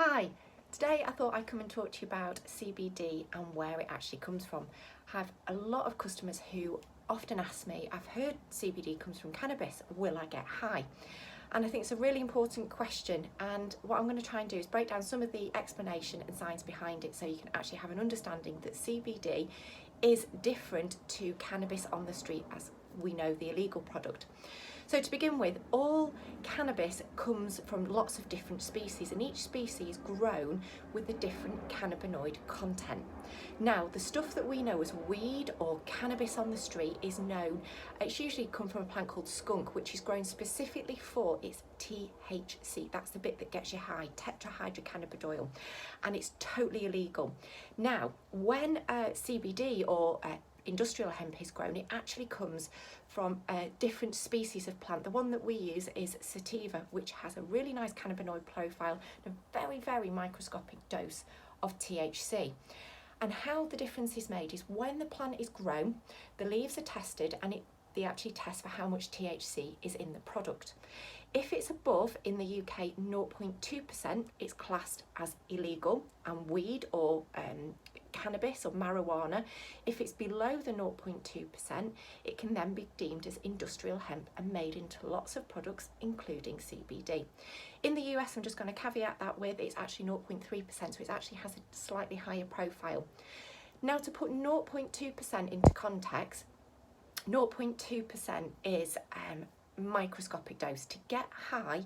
Hi, today I thought I'd come and talk to you about CBD and where it actually comes from. I have a lot of customers who often ask me, I've heard CBD comes from cannabis, will I get high? And I think it's a really important question, and what I'm going to try and do is break down some of the explanation and science behind it so you can actually have an understanding that CBD is different to cannabis on the street as we know the illegal product. So to begin with, all cannabis comes from lots of different species, and each species is grown with a different cannabinoid content. Now, the stuff that we know as weed or cannabis on the street is known, it's usually come from a plant called skunk, which is grown specifically for its THC. That's the bit that gets you high, tetrahydrocannabidiol, and it's totally illegal. Now, when CBD or industrial hemp is grown, it actually comes from a different species of plant. The one that we use is sativa, which has a really nice cannabinoid profile and a very, very microscopic dose of THC. And how the difference is made is when the plant is grown, the leaves are tested and they actually test for how much THC is in the product. If it's above, in the UK, 0.2%, it's classed as illegal, and weed or cannabis or marijuana, if it's below the 0.2%, it can then be deemed as industrial hemp and made into lots of products, including CBD. In the US, I'm just going to caveat that with it's actually 0.3%, so it actually has a slightly higher profile. Now, to put 0.2% into context, 0.2% is microscopic dose. To get high,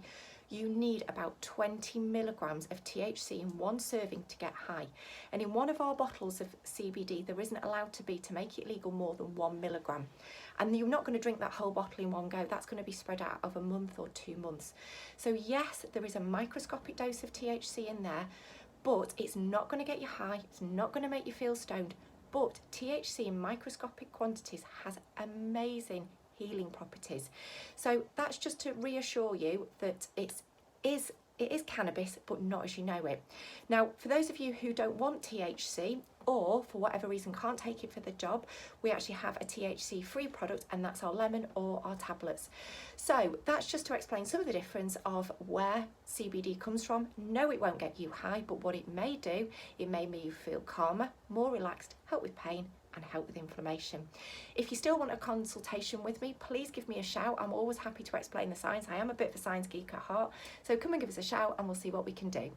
you need about 20 milligrams of THC in one serving to get high. And in one of our bottles of CBD, there isn't allowed to be, to make it legal, more than 1 milligram. And you're not going to drink that whole bottle in one go. That's going to be spread out over a month or 2 months. So yes, there is a microscopic dose of THC in there, but it's not going to get you high. It's not going to make you feel stoned. But THC in microscopic quantities has amazing healing properties. So that's just to reassure you that it is cannabis, but not as you know it. Now, for those of you who don't want THC, or for whatever reason can't take it for the job, we actually have a THC free product, and that's our lemon or our tablets. So that's just to explain some of the difference of where CBD comes from. No, it won't get you high, but what it may do, it may make you feel calmer, more relaxed, help with pain, and help with inflammation. If you still want a consultation with me, please give me a shout. I'm always happy to explain the science. I am a bit of a science geek at heart. So come and give us a shout and we'll see what we can do.